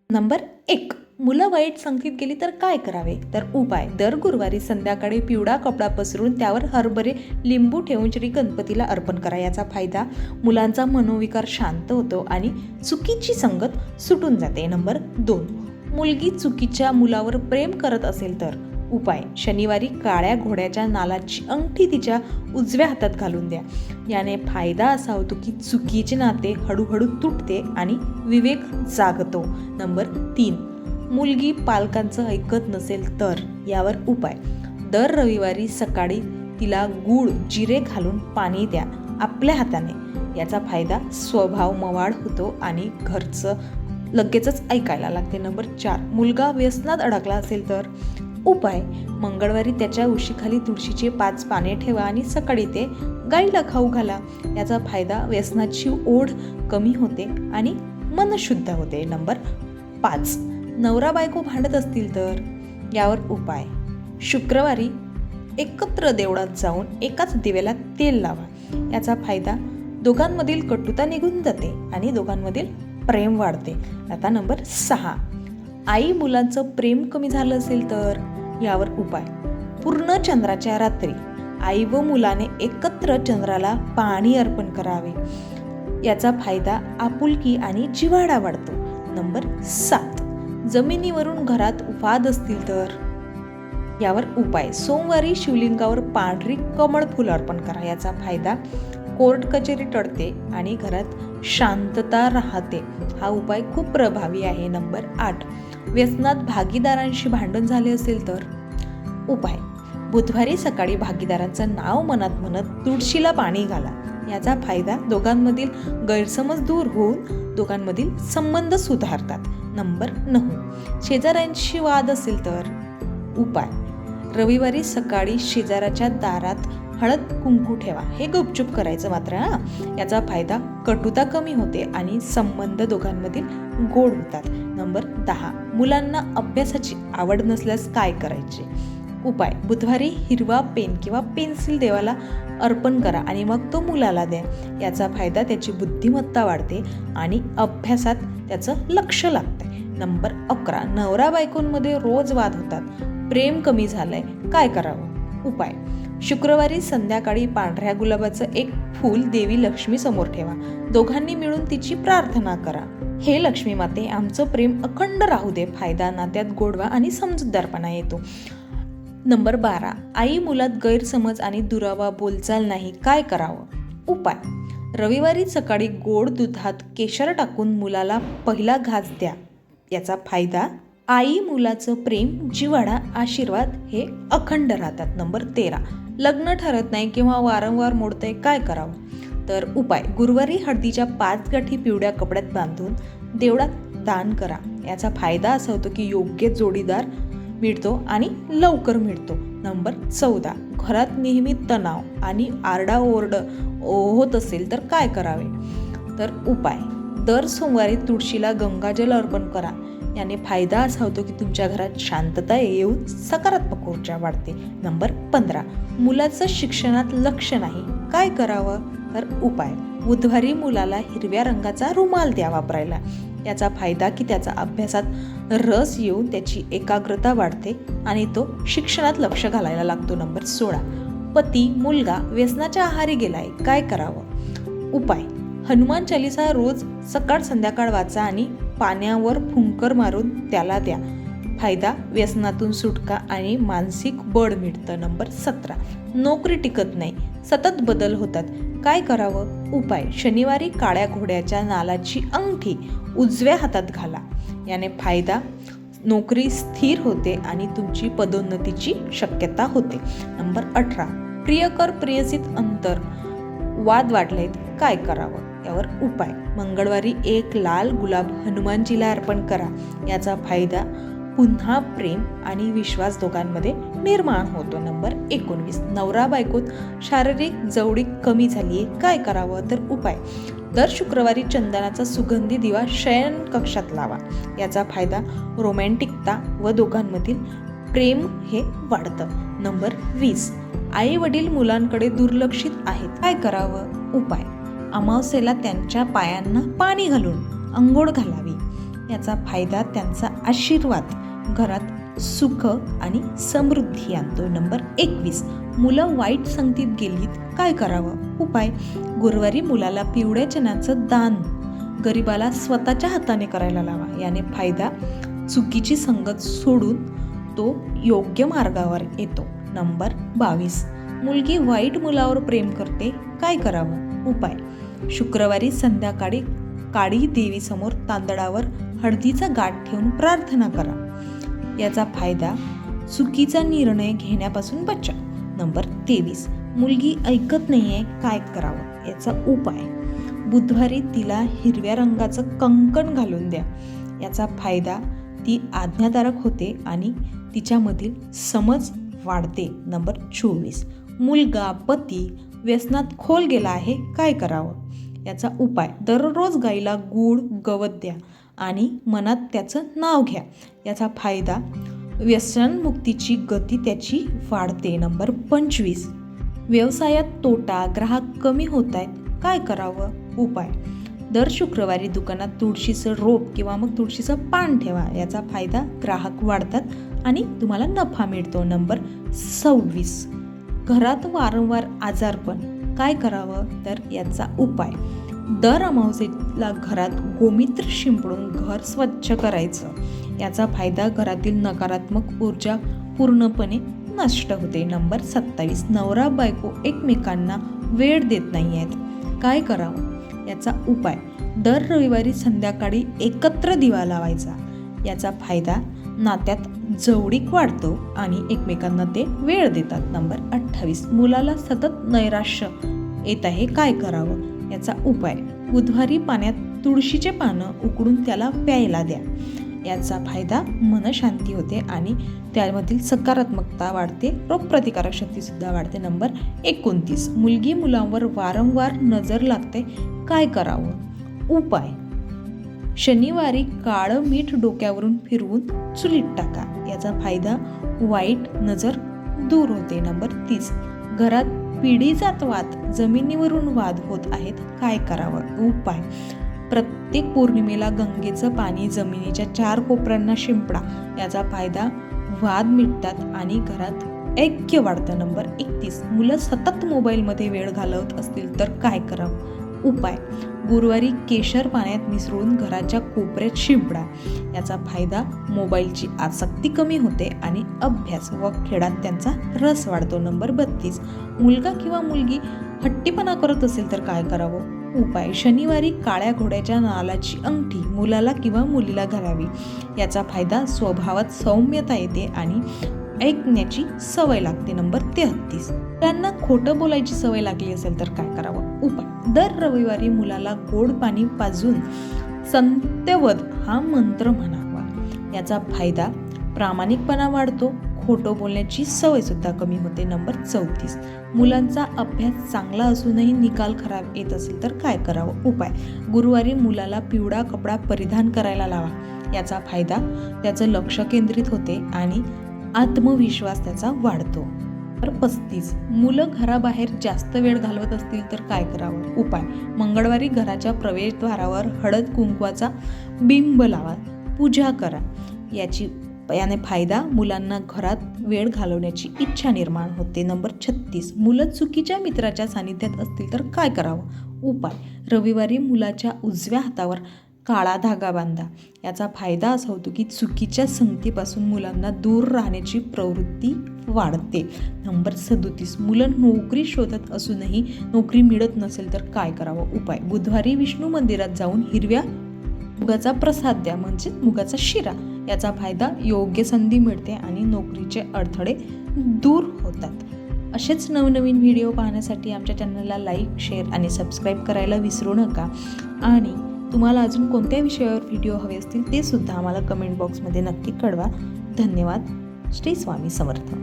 Number 1, मुलं वाईट संगतीत गेली तर काय करावे? तर उपाय: दर गुरुवारी संध्याकाळी पिवळा कपडा पसरून त्यावर हरभरे लिंबू ठेवून श्री गणपतीला अर्पण करा. याचा फायदा: मुलांचा मनोविकार शांत होतो आणि चुकीची संगत सुटून जाते. नंबर 2, मुलगी चुकीच्या मुलावर प्रेम करत असेल तर उपाय: शनिवारी काळ्या घोड्याच्या नालाची अंगठी तिच्या उजव्या हातात घालून द्या. याने फायदा असा होतो की चुकीचे नाते हळूहळू तुटते आणि विवेक जागतो. नंबर 3, मुलगी पालकांचं ऐकत नसेल तर यावर उपाय: दर रविवारी सकाळी तिला गूळ जिरे घालून पाणी द्या आपल्या हाताने. याचा फायदा: स्वभाव मवाळ होतो आणि घरचं लगेचच ऐकायला लागते. नंबर 4, मुलगा व्यसनात अडकला असेल तर उपाय: मंगळवारी त्याच्या उशीखाली तुळशीचे 5 पाने ठेवा आणि सकाळी ते गाईला खाऊ घाला. याचा फायदा: व्यसनाची ओढ कमी होते आणि मन शुद्ध होते. नंबर 5, नवरा बायको भांडत असतील तर यावर उपाय: शुक्रवारी एकत्र देवळात जाऊन एकाच दिव्याला तेल लावा. याचा फायदा: दोघांमधील कटुता निघून जाते आणि दोघांमधील प्रेम वाढते. आता नंबर 6, आई मुलांचं प्रेम कमी झालं असेल तर यावर उपाय: पूर्ण चंद्राच्या रात्री आई व मुलाने एकत्र चंद्राला पाणी अर्पण करावे. याचा फायदा: आपुलकी आणि जिव्हाळा वाढतो. नंबर 7, जमिनीवरून घरात वाद असतील तर यावर उपाय: सोमवारी शिवलिंगावर पांढरी कमळ फुल अर्पण करा. याचा फायदा: कोर्ट कचेरी टळते आणि घरात शांतता राहते. हा उपाय खूप प्रभावी आहे. नंबर 8, व्यसनात भागीदारांशी भांडण झाले असेल तर उपाय: बुधवारी सकाळी भागीदारांचं नाव मनात म्हणत तुळशीला पाणी घाला. याचा फायदा: दोघांमधील गैरसमज दूर होऊन दोघांमधील संबंध सुधारतात. नंबर 9, शेजाऱ्यांशी वाद असेल तर उपाय: रविवारी सकाळी शेजाऱ्याच्या दारात हळद कुंकू ठेवा. हे गुपचूप करायचं मात्र याचा फायदा: कटुता कमी होते आणि संबंध दोघांमधील गोड होतात. नंबर 10, मुलांना अभ्यासाची आवड नसल्यास काय करायचे? उपाय: बुधवारी हिरवा पेन किंवा पेन्सिल देवाला अर्पण करा आणि मग तो मुलाला द्या. याचा फायदा: त्याची बुद्धिमत्ता वाढते आणि अभ्यासात त्याचं लक्ष लागते. नंबर 11, नवरा बायकोंमध्ये रोज वाद होतात, प्रेम कमी झालंय, काय करावं? उपाय: शुक्रवारी संध्याकाळी पांढऱ्या गुलाबाचं एक फूल देवी लक्ष्मी समोर ठेवा. दोघांनी मिळून तिची प्रार्थना करा. हे लक्ष्मी माते, आमचं प्रेम अखंड राहू दे. फायदा: नात्यात गोडवा आणि समजूतदारपणा येतो. नंबर 12, आई मुलात गैरसमज आणि दुरावा बोलचाल नाही, काय करावं? उपाय: रविवारी सकाळी गोड दुधात केशर टाकून मुलाला पहिला घास द्या. याचा फायदा: आई मुलाचं प्रेम, जिव्हाळा, आशीर्वाद हे अखंड राहतात. नंबर 13, लग्न ठरत नाही किंवा वारंवार मोडतंय, काय करावं? तर उपाय: गुरुवारी हळदीच्या 5 गाठी पिवळ्या कपड्यात बांधून देवळात दान करा. याचा फायदा असा होतो की योग्य जोडीदार मिळतो आणि लवकर मिळतो. नंबर 14, घरात नेहमी तणाव आणि आरडाओरड होत असेल तर काय करावे? तर उपाय: दर सोमवारी तुळशीला गंगाजल अर्पण करा. याने फायदा असा होतो की तुमच्या घरात शांतता येऊन सकारात्मक ऊर्जा वाढते. नंबर 15, मुलाचं शिक्षणात लक्ष नाही, काय करावं? तर उपाय: बुधवारी मुलाला हिरव्या रंगाचा रुमाल द्या वापरायला. याचा फायदा की त्याचा अभ्यासात रस येऊन त्याची एकाग्रता वाढते आणि तो शिक्षणात लक्ष घालायला लागतो. नंबर 16, पती मुलगा व्यसनाच्या आहारी गेलाय, काय करावं? उपाय: हनुमान चालीसा रोज सकाळ संध्याकाळ वाचा आणि पाण्यावर फुंकर मारून त्याला द्या. फायदा: व्यसनातून सुटका आणि मानसिक बळ मिळतं. नंबर 17, नोकरी टिकत नाही, सतत बदल होतात, काय करावं? उपाय: शनिवारी काळ्या घोड्याच्या नालाची अंगठी उजव्या हातात घाला. याने फायदा: नोकरी स्थिर होते आणि तुमची पदोन्नतीची शक्यता होते. नंबर 18, प्रियकर प्रेयसीत अंतर, वाद वाढलेत, काय करावं? यावर उपाय: मंगळवारी एक लाल गुलाब हनुमानजीला अर्पण करा. याचा फायदा: पुन्हा प्रेम आणि विश्वास दोघांमध्ये निर्माण होतो. नंबर 19, नवरा बायकोत शारीरिक जवळीक कमी झालीये, काय करावं? तर उपाय: दर शुक्रवारी चंदनाचा सुगंधी दिवा शयन कक्षात लावा. याचा फायदा: रोमॅन्टिकता व दोघांमधील प्रेम हे वाढतं. नंबर 20, आई वडील मुलांकडे दुर्लक्षित आहेत, काय करावं? उपाय: अमावस्येला त्यांच्या पायांना पाणी घालून अंघोळ घालावी. याचा फायदा त्यांचा आशीर्वाद घरात सुख आणि समृद्धी आणतो. नंबर 21, मुलं वाईट संगतीत गेलीत काय करावं? उपाय: गुरुवारी मुलाला पिवळ्या चण्याचं दान गरिबाला स्वतःच्या हाताने करायला लावा. याने फायदा चुकीची संगत सोडून तो योग्य मार्गावर येतो. नंबर 22, मुलगी वाईट मुलावर प्रेम करते काय करावं? उपाय: शुक्रवारी संध्याकाळी काळी देवीसमोर तांदळावर हळदीचा गाठ ठेवून प्रार्थना करा. याचा फायदा चुकीचा निर्णय घेण्यापासून बचाव. नंबर 23, मुलगी ऐकत नाहीये काय करावं? याचा उपाय: बुधवारी तिला हिरव्या रंगाचं कंकण घालून द्या. याचा फायदा ती आज्ञाधारक होते आणि तिच्यामधील समज वाढते. नंबर 24, मुलगा पती व्यसनात खोल गेला आहे काय करावं? याचा उपाय: दररोज गाईला गूळ गवत द्या आणि मनात त्याचं नाव घ्या. याचा फायदा व्यसनमुक्तीची गती त्याची वाढते. नंबर 25, व्यवसायात तोटा ग्राहक कमी होत आहेत काय करावं? उपाय: दर शुक्रवारी दुकानात तुळशीचं रोप किंवा मग तुळशीचं पान ठेवा. याचा फायदा ग्राहक वाढतात आणि तुम्हाला नफा मिळतो. नंबर 26, घरात वारंवार आजारपण काय करावं? तर याचा उपाय: दर अमावस्येला घरात गोमित्र शिंपडून घर स्वच्छ करायचं. याचा फायदा घरातील नकारात्मक ऊर्जा पूर्णपणे नष्ट होते. नंबर 27, नवरा बायको एकमेकांना वेळ देत नाही आहेत काय करावं? याचा उपाय: दर रविवारी संध्याकाळी एकत्र दिवा लावायचा. याचा फायदा नात्यात जवळीक वाढतो आणि एकमेकांना ते वेळ देतात. नंबर 28, मुलाला सतत नैराश्य येत आहे काय करावं? याचा उपाय: बुधवारी पाण्यात तुळशीचे पानं उकडून त्याला प्यायला द्या. याचा फायदा मनशांती होते आणि त्यामधील सकारात्मकता वाढते, रोगप्रतिकारक शक्ती सुद्धा वाढते. नंबर 29, मुलगी मुलांवर वारंवार नजर लागते काय करावं? उपाय: शनिवारी काळं मीठ डोक्यावरून फिरवून चुलीत टाका. याचा फायदा वाईट नजर दूर होते. नंबर 30, घरात पिढीजात वाद जमिनीवरून वाद होत आहेत काय करावं? उपाय: प्रत्येक पौर्णिमेला गंगेचं पाणी जमिनीच्या 4 कोपऱ्यांना शिंपडा. याचा फायदा वाद मिटतात आणि घरात ऐक्य वाढतं. नंबर 31, मुलं सतत मोबाईलमध्ये वेळ घालवत असतील तर काय करावं? उपाय: गुरुवारी केशर पाण्यात मिसळून घराच्या कोपऱ्यात शिंपडा. याचा फायदा मोबाईलची आसक्ती कमी होते आणि अभ्यास व खेळात त्यांचा रस वाढतो. नंबर 32, मुलगा किंवा मुलगी हट्टीपणा करत असेल तर काय करावं? उपाय: शनिवारी काळ्या घोड्याच्या नालाची अंगठी मुलाला किंवा मुलीला घालावी. याचा फायदा स्वभावात सौम्यता येते आणि ऐकण्याची सवय लागते. नंबर 33, त्यांना खोटं बोलायची सवय लागली असेल तर काय करावं? उपाय: दर रविवारी मुलाला गोड पाणी पाजून सत्यवद हा मंत्र म्हणावा. याचा फायदा प्रामाणिकपणा वाढतो, खोटं बोलण्याची सवय सुद्धा कमी होते. नंबर 34, मुलांचा अभ्यास चांगला असूनही निकाल खराब येत असेल तर काय करावं? उपाय: गुरुवारी मुलाला पिवळा कपडा परिधान करायला लावा. याचा फायदा त्याचं लक्ष केंद्रित होते आणि आत्मविश्वास त्याचा वाढतो. नंबर 35, मुलं घराबाहेर जास्त वेळ घालवत असतील तर काय करावं? उपाय: मंगळवारी घराच्या प्रवेशद्वारावर हळद कुंकवाचा बिंब लावा, पूजा करा. याने फायदा मुलांना घरात वेळ घालवण्याची इच्छा निर्माण होते. नंबर 36, मुलं चुकीच्या मित्राच्या सानिध्यात असतील तर काय करावं? उपाय: रविवारी मुलाच्या उजव्या हातावर काळा धागा बांधा. याचा फायदा असा होतो की चुकीच्या संगतीपासून मुलांना दूर राहण्याची प्रवृत्ती वाढते. नंबर 37, मुलं नोकरी शोधत असूनही नोकरी मिळत नसेल तर काय करावं? उपाय: बुधवारी विष्णू मंदिरात जाऊन हिरव्या मुगाचा प्रसाद द्या म्हणजे मुगाचा शिरा. याचा फायदा योग्य संधी मिळते आणि नोकरीचे अडथळे दूर होतात. असेच नवनवीन व्हिडिओ पाहण्यासाठी आमच्या चॅनलला लाईक, शेअर आणि सबस्क्राईब करायला विसरू नका. आणि तुम्हाला अजून कोणत्या विषयावर व्हिडिओ हवे असतील ते सुद्धा आम्हाला कमेंट बॉक्समध्ये नक्की कळवा. धन्यवाद. श्री स्वामी समर्थ.